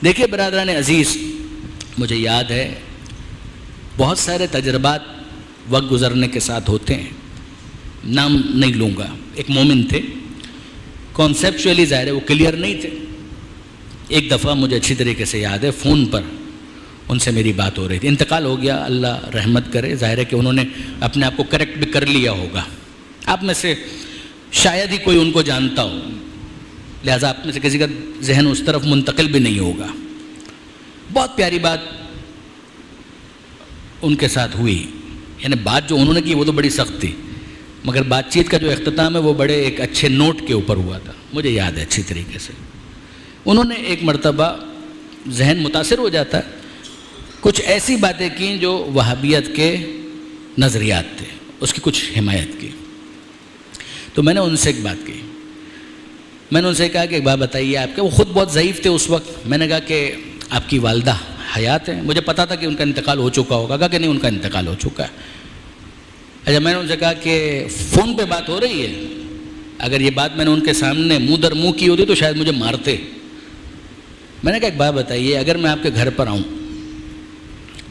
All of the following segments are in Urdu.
دیکھیے برادران عزیز، مجھے یاد ہے بہت سارے تجربات وقت گزرنے کے ساتھ ہوتے ہیں، نام نہیں لوں گا. ایک مومن تھے، کانسیپچولی ظاہر ہے وہ کلیئر نہیں تھے. ایک دفعہ مجھے اچھی طریقے سے یاد ہے، فون پر ان سے میری بات ہو رہی تھی. انتقال ہو گیا، اللہ رحمت کرے. ظاہر ہے کہ انہوں نے اپنے آپ کو کریکٹ بھی کر لیا ہوگا. آپ میں سے شاید ہی کوئی ان کو جانتا ہو، لہٰذا آپ میں سے کسی کا ذہن اس طرف منتقل بھی نہیں ہوگا. بہت پیاری بات ان کے ساتھ ہوئی، یعنی بات جو انہوں نے کی وہ تو بڑی سخت تھی، مگر بات چیت کا جو اختتام ہے وہ بڑے ایک اچھے نوٹ کے اوپر ہوا تھا. مجھے یاد ہے اچھی طریقے سے. انہوں نے ایک مرتبہ، ذہن متاثر ہو جاتا ہے، کچھ ایسی باتیں کی جو وہابیت کے نظریات تھے، اس کی کچھ حمایت کی. تو میں نے ان سے ایک بات کی. میں نے ان سے کہا کہ ایک بات بتائیے آپ کے، وہ خود بہت ضعیف تھے اس وقت. میں نے کہا کہ آپ کی والدہ حیات ہیں؟ مجھے پتا تھا کہ ان کا انتقال ہو چکا ہوگا. کہا کہ نہیں، ان کا انتقال ہو چکا ہے. اچھا، میں نے ان سے کہا کہ فون پہ بات ہو رہی ہے، اگر یہ بات میں نے ان کے سامنے منہ در منہ کی ہوتی تو شاید مجھے مارتے. میں نے کہا ایک بات بتائیے، اگر میں آپ کے گھر پر آؤں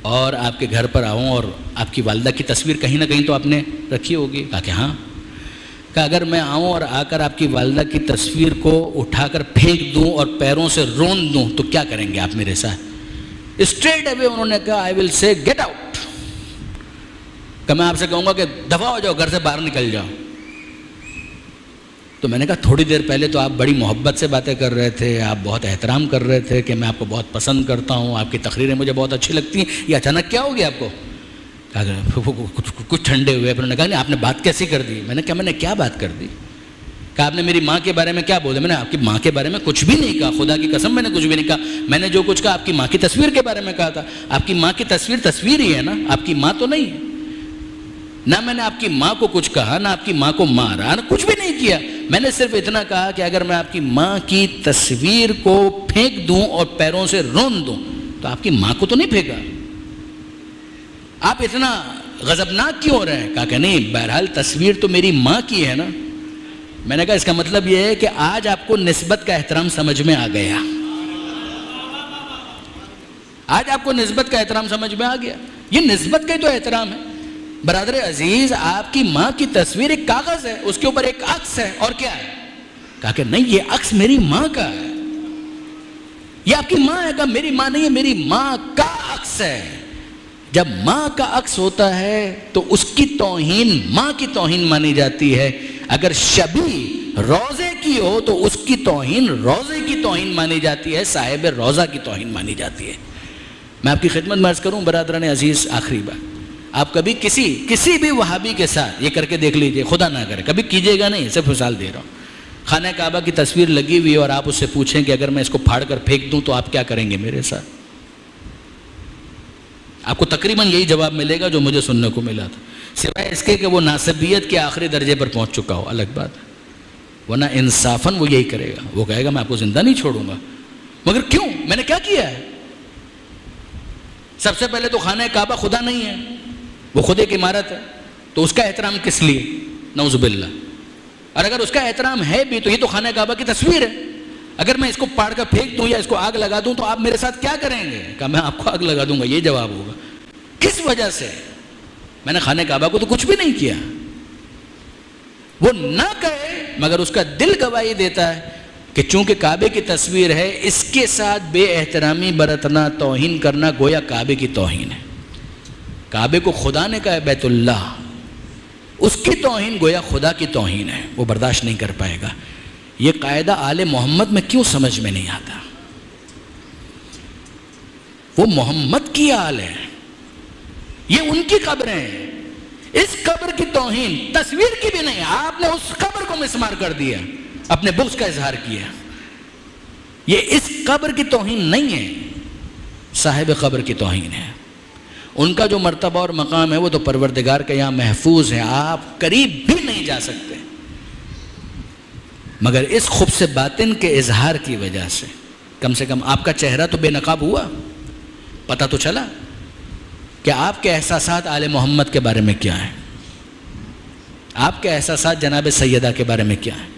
اور آپ کے گھر پر آؤں اور آپ کی والدہ کی تصویر کہیں نہ کہیں تو آپ نے رکھی ہوگی. کہا کہ ہاں. کہ اگر میں آؤں اور آ کر آپ کی والدہ کی تصویر کو اٹھا کر پھینک دوں اور پیروں سے رون دوں تو کیا کریں گے آپ میرے ساتھ؟ اسٹریٹ اوے انہوں نے کہا، آئی ول سے گیٹ آؤٹ. کہ میں آپ سے کہوں گا کہ دفع ہو جاؤ، گھر سے باہر نکل جاؤ. تو میں نے کہا تھوڑی دیر پہلے تو آپ بڑی محبت سے باتیں کر رہے تھے، آپ بہت احترام کر رہے تھے کہ میں آپ کو بہت پسند کرتا ہوں، آپ کی تقریریں مجھے بہت اچھی لگتی ہیں، یہ اچانک کیا ہو گیا آپ کو؟ کچھ ٹھنڈے ہوئے. انہوں نے کہا نہیں، آپ نے بات کیسی کر دی؟ میں نے کہا میں نے کیا بات کر دی؟ کہ آپ نے میری ماں کے بارے میں کیا بولا؟ میں نے آپ کی ماں کے بارے میں کچھ بھی نہیں کہا، خدا کی قسم میں نے کچھ بھی نہیں کہا. میں نے جو کچھ کہا آپ کی ماں کی تصویر کے بارے میں کہا تھا. آپ کی ماں کی تصویر ہی ہے نا، آپ کی ماں تو نہیں ہے. نہ میں نے آپ کی ماں کو کچھ کہا، نہ آپ کی ماں کو مارا، نہ کچھ بھی نہیں کیا. میں نے صرف اتنا کہا کہ اگر میں آپ کی ماں کی تصویر کو پھینک دوں اور پیروں سے رون دوں تو آپ کی ماں کو تو نہیں پھینکا. آپ اتنا غضبناک کیوں ہو رہے ہیں؟ کہا کہ نہیں، بہرحال تصویر تو میری ماں کی ہے نا. میں نے کہا اس کا مطلب یہ ہے کہ آج آپ کو نسبت کا احترام سمجھ میں آ گیا. آج آپ کو نسبت کا احترام سمجھ میں آ گیا. یہ نسبت کا ہی تو احترام ہے. برادر عزیز، آپ کی ماں کی تصویر ایک کاغذ ہے، اس کے اوپر ایک عکس ہے، اور کیا ہے؟ کہا کہ نہیں، یہ عکس میری ماں کا ہے. یہ آپ کی ماں ہے؟ کہا میری ماں نہیں ہے، میری ماں کا عکس ہے. جب ماں کا عکس ہوتا ہے تو اس کی توہین ماں کی توہین مانی جاتی ہے. اگر شبیہ روزے کی ہو تو اس کی توہین روزے کی توہین مانی جاتی ہے، صاحب روزہ کی توہین مانی جاتی ہے. میں آپ کی خدمت میں عرض کروں برادران عزیز، آخری بات، آپ کبھی کسی بھی وہابی کے ساتھ یہ کر کے دیکھ لیجئے، خدا نہ کرے کبھی کیجئے گا نہیں، صرف مثال دے رہا ہوں. خانہ کعبہ کی تصویر لگی ہوئی ہے اور آپ اس سے پوچھیں کہ اگر میں اس کو پھاڑ کر پھینک دوں تو آپ کیا کریں گے میرے ساتھ؟ آپ کو تقریباً یہی جواب ملے گا جو مجھے سننے کو ملا تھا، سوائے اس کے کہ وہ ناسبیت کے آخری درجے پر پہنچ چکا ہو، الگ بات ہے. ورنہ انصافاً وہ یہی کرے گا، وہ کہے گا میں آپ کو زندہ نہیں چھوڑوں گا. مگر کیوں؟ میں نے کیا کیا ہے؟ سب سے پہلے تو خانہ کعبہ خدا نہیں ہے، وہ خود ایک عمارت ہے، تو اس کا احترام کس لیے؟ نعوذ باللہ. اور اگر اس کا احترام ہے بھی تو یہ تو خانہ کعبہ کی تصویر ہے. اگر میں اس کو پاڑ کر پھینک دوں یا اس کو آگ لگا دوں تو آپ میرے ساتھ کیا کریں گے؟ کہ میں آپ کو آگ لگا دوں گا، یہ جواب ہوگا. کس وجہ سے؟ میں نے خانہ کعبہ کو تو کچھ بھی نہیں کیا. وہ نہ کہے مگر اس کا دل گواہی دیتا ہے کہ چونکہ کعبے کی تصویر ہے، اس کے ساتھ بے احترامی برتنا، توہین کرنا گویا کعبے کی توہین ہے. کعبے کو خدا نے کہا ہے بیت اللہ، اس کی توہین گویا خدا کی توہین ہے، وہ برداشت نہیں کر پائے گا. یہ قاعدہ آل محمد میں کیوں سمجھ میں نہیں آتا؟ وہ محمد کی آل ہے، یہ ان کی قبریں ہیں. اس قبر کی توہین تصویر کی بھی نہیں، آپ نے اس قبر کو مسمار کر دیا، اپنے بغض کا اظہار کیا. یہ اس قبر کی توہین نہیں ہے، صاحب قبر کی توہین ہے. ان کا جو مرتبہ اور مقام ہے وہ تو پروردگار کے یہاں محفوظ ہے، آپ قریب بھی نہیں جا سکتے. مگر اس خبث باطن کے اظہار کی وجہ سے کم آپ کا چہرہ تو بے نقاب ہوا، پتہ تو چلا کہ آپ کے احساسات آل محمد کے بارے میں کیا ہیں، آپ کے احساسات جناب سیدہ کے بارے میں کیا ہیں.